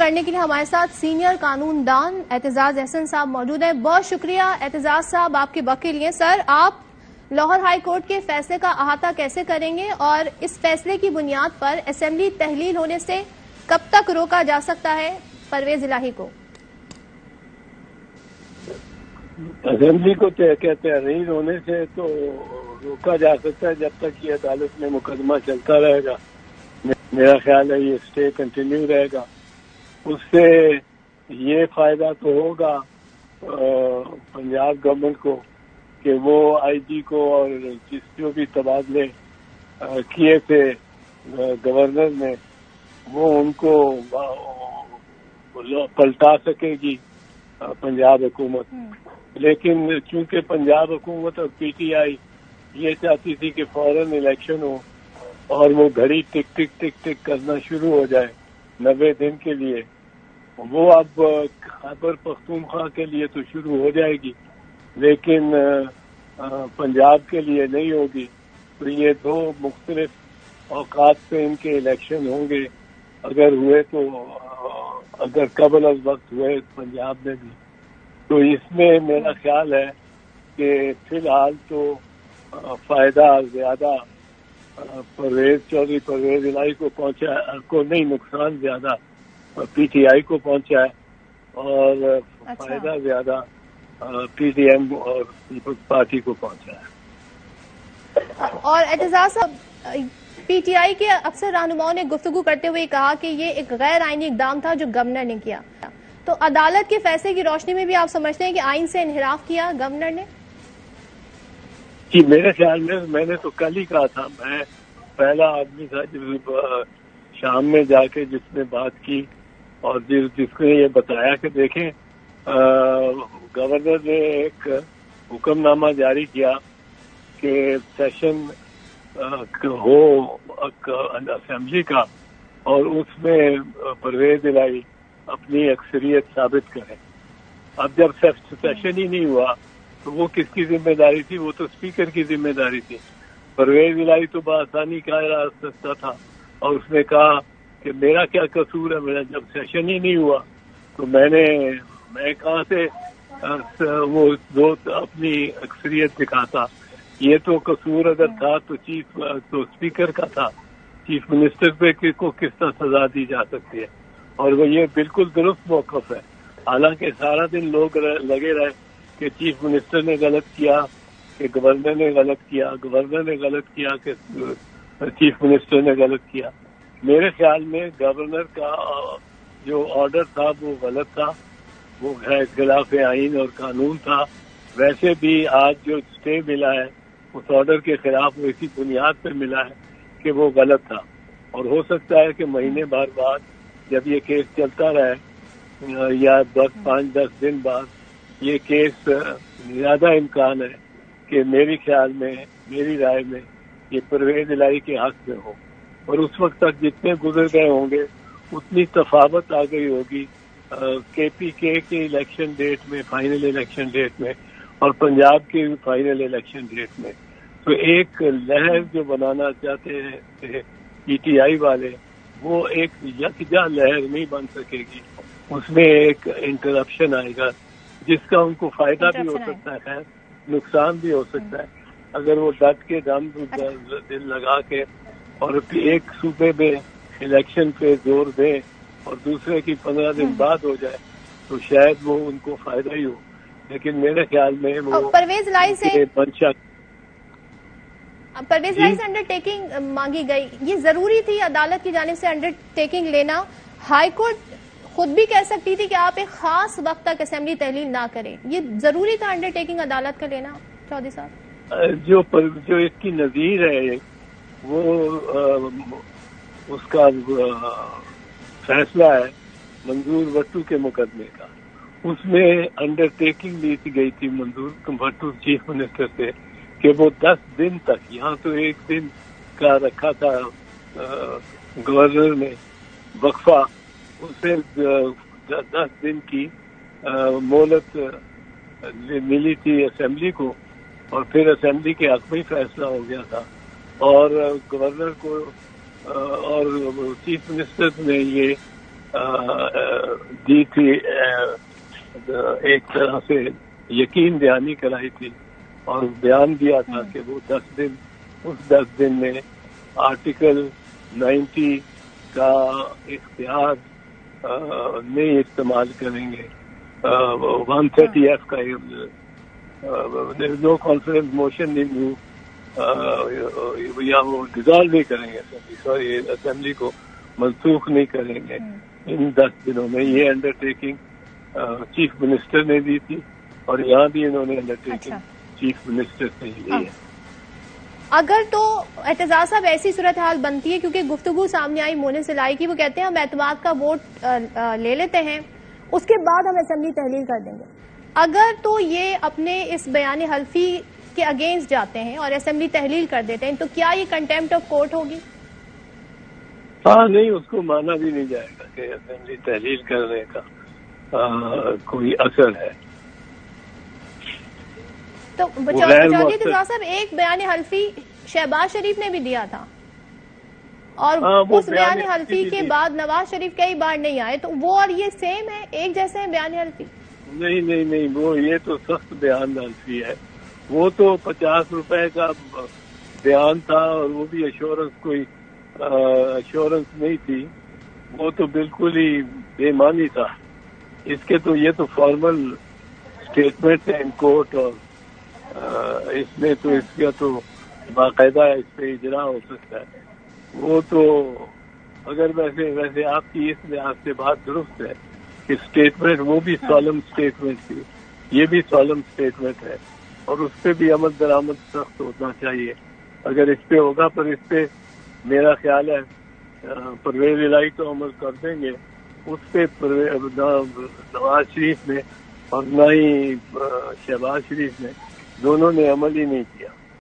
کرنے کے لیے ہمارے ساتھ سینئر قانون دان اعتزاز احسن صاحب موجود ہیں. بہت شکریہ اعتزاز صاحب آپ کے وقت کے لیے. سر، آپ لاہور ہائی کورٹ کے فیصلے کا احاطہ کیسے کریں گے اور اس فیصلے کی بنیاد پر اسمبلی تحلیل ہونے سے کب تک روکا جا سکتا ہے پرویز الہی کو؟ اسمبلی کو تحلیل ہونے سے تو روکا جا سکتا ہے جب تک یہ عدالت میں مقدمہ چلتا رہے گا. میرا خیال ہے یہ اسٹے کنٹینیو رہے گا. اس سے یہ فائدہ تو ہوگا پنجاب گورنمنٹ کو کہ وہ آئی جی کو اور جو بھی تبادلے کیے تھے گورنر نے وہ ان کو پلٹا سکے گی پنجاب حکومت. لیکن چونکہ پنجاب حکومت اور پی ٹی آئی یہ چاہتی تھی کہ فوراً الیکشن ہو اور وہ گھڑی ٹک ٹک ٹک ٹک کرنا شروع ہو جائے 90 دن کے لیے، وہ اب خیبر پختونخوا کے لیے تو شروع ہو جائے گی لیکن پنجاب کے لیے نہیں ہوگی. تو یہ دو مختلف اوقات پہ ان کے الیکشن ہوں گے اگر ہوئے تو، اگر قبل از وقت ہوئے پنجاب میں بھی. تو اس میں میرا خیال ہے کہ فی الحال تو فائدہ زیادہ پرویز الہی کو پہنچا کو نہیں، نقصان زیادہ پی ٹی آئی کو پہنچا ہے اور فائدہ زیادہ پی ڈی ایم اور پیپلز پارٹی کو پہنچا ہے. اور اعتزاز صاحب، پی ٹی آئی کے اکثر رہنماؤں نے گفتگو کرتے ہوئے کہا کہ یہ ایک غیر آئینی اقدام تھا جو گورنر نے کیا. تو عدالت کے فیصلے کی روشنی میں بھی آپ سمجھتے ہیں کہ آئین سے انحراف کیا گورنر نے؟ جی، میرے خیال میں نے تو کل ہی کہا تھا، میں پہلا آدمی تھا شام میں جا کے جس نے بات کی اور جس نے یہ بتایا کہ دیکھیں گورنر نے ایک حکم نامہ جاری کیا کہ سیشن ہو اسمبلی کا اور اس میں پرویز الہی اپنی اکثریت ثابت کریں. اب جب سیشن ہی نہیں ہوا تو وہ کس کی ذمہ داری تھی؟ وہ تو اسپیکر کی ذمہ داری تھی. پرویز الہی تو بآسانی کہا جا سکتا تھا اور اس نے کہا کہ میرا کیا قصور ہے، میرا جب سیشن ہی نہیں ہوا تو میں کہاں سے وہ اپنی اکثریت دکھاتا. یہ تو قصور اگر تھا تو اسپیکر کا تھا. چیف منسٹر پہ کو کس طرح سزا دی جا سکتی ہے؟ اور وہ یہ بالکل درست موقف ہے. حالانکہ سارا دن لوگ لگے رہے کہ چیف منسٹر نے غلط کیا، کہ گورنر نے غلط کیا، گورنر نے غلط کیا، کہ چیف منسٹر نے غلط کیا. میرے خیال میں گورنر کا جو آرڈر تھا وہ غلط تھا، وہ خلاف آئین اور قانون تھا. ویسے بھی آج جو اسٹے ملا ہے اس آرڈر کے خلاف وہ اسی بنیاد پہ ملا ہے کہ وہ غلط تھا. اور ہو سکتا ہے کہ مہینے بھر بعد جب یہ کیس چلتا رہے یا 5-10 دن بعد یہ کیس زیادہ امکان ہے کہ میری رائے میں یہ پرویز الہی کے حق میں ہو. اور اس وقت تک جتنے گزر گئے ہوں گے اتنی تفاوت آ گئی ہوگی کے پی کے الیکشن ڈیٹ میں، فائنل الیکشن ڈیٹ میں، اور پنجاب کے فائنل الیکشن ڈیٹ میں. تو ایک لہر جو بنانا چاہتے ہیں پی ٹی آئی والے، وہ ایک یکجا لہر نہیں بن سکے گی. اس میں ایک انٹرپشن آئے گا جس کا ان کو فائدہ بھی ہو سکتا ہے، نقصان بھی ہو سکتا ہے. اگر وہ ڈٹ کے دم دل لگا کے اور ایک صوبے میں الیکشن پہ زور دیں اور دوسرے کی 15 دن بعد ہو جائے تو شاید وہ ان کو فائدہ ہی ہو. لیکن میرے خیال میں وہ پرویز الہی سے منشا انڈر ٹیکنگ مانگی گئی، یہ ضروری تھی عدالت کی جانب سے انڈر ٹیکنگ لینا؟ ہائی کورٹ خود بھی کہہ سکتی تھی کہ آپ ایک خاص وقت تک اسمبلی تحلیل نہ کریں. یہ ضروری تھا انڈر ٹیکنگ عدالت کا لینا چودھری صاحب؟ جو اس کی نظیر ہے وہ اس کا فیصلہ ہے منظور وٹو کے مقدمے کا. اس میں انڈر ٹیکنگ لی گئی تھی منظور وٹو چیف منسٹر سے کہ وہ 10 دن تک، یہاں تو 1 دن کا رکھا تھا گورنر نے وقفہ، اسے 10 دن کی مہلت ملی تھی اسمبلی کو اور پھر اسمبلی کے حق میں فیصلہ ہو گیا تھا. اور گورنر کو اور چیف منسٹر نے یہ دی تھی، ایک طرح سے یقین دہانی کرائی تھی اور بیان دیا تھا کہ وہ 10 دن میں آرٹیکل 90 کا اختیار نہیں استعمال کریں گے، 130F کا نو کانفیڈنس موشن نہیں موو یا وہ ڈیزالو نہیں کریں گے، اسمبلی کو منسوخ نہیں کریں گے ان 10 دنوں میں۔ یہ انڈر ٹیکنگ چیف منسٹر نے دی تھی اور یہاں بھی انہوں نے انڈر ٹیکنگ چیف منسٹر سے لی ہے۔ اگر تو اعتزاز صاحب ایسی صورتحال بنتی ہے، کیونکہ گفتگو سامنے آئی مونے سلائی کی، وہ کہتے ہیں ہم اعتماد کا ووٹ لے لیتے ہیں، اس کے بعد ہم اسمبلی تحلیل کر دیں گے، اگر تو یہ اپنے اس بیان حلفی کے اگینسٹ جاتے ہیں اور اسمبلی تحلیل کر دیتے ہیں تو کیا یہ کنٹیمپٹ آف کورٹ ہوگی؟ ہاں نہیں، اس کو مانا بھی نہیں جائے گا کہ اسمبلی تحلیل کرنے کا کوئی اثر ہے۔ تو چودھری اعتزاز صاحب ایک بیان حلفی شہباز شریف نے بھی دیا تھا اور اس بیان حلفی کے بعد نواز شریف کئی بار نہیں آئے، تو وہ اور یہ سیم ہے، ایک جیسے ہیں بیان حلفی؟ نہیں، وہ یہ تو سخت بیان حلفی ہے، وہ تو 50 روپے کا بیان تھا اور وہ بھی کوئی ایشورنس نہیں تھی، وہ تو بالکل ہی بے معنی تھا۔ اس کے تو یہ تو فارمل اسٹیٹمنٹ ہے ان کورٹ، اور اس میں تو اس کا تو باقاعدہ اس پہ اجرا ہو سکتا ہے۔ وہ تو اگر ویسے آپ کی اس لحاظ سے بات درست ہے کہ اسٹیٹمنٹ وہ بھی سالم اسٹیٹمنٹ تھی، یہ بھی سالم اسٹیٹمنٹ ہے اور اس پہ بھی عمل درآمد سخت ہونا چاہیے اگر اس پہ ہوگا۔ پر اس پہ میرا خیال ہے پرویز الہی تو عمل کر دیں گے، اس پہ نواز شریف نے اور نہ ہی شہباز شریف نے، دونوں نے عمل ہی نہیں کیا۔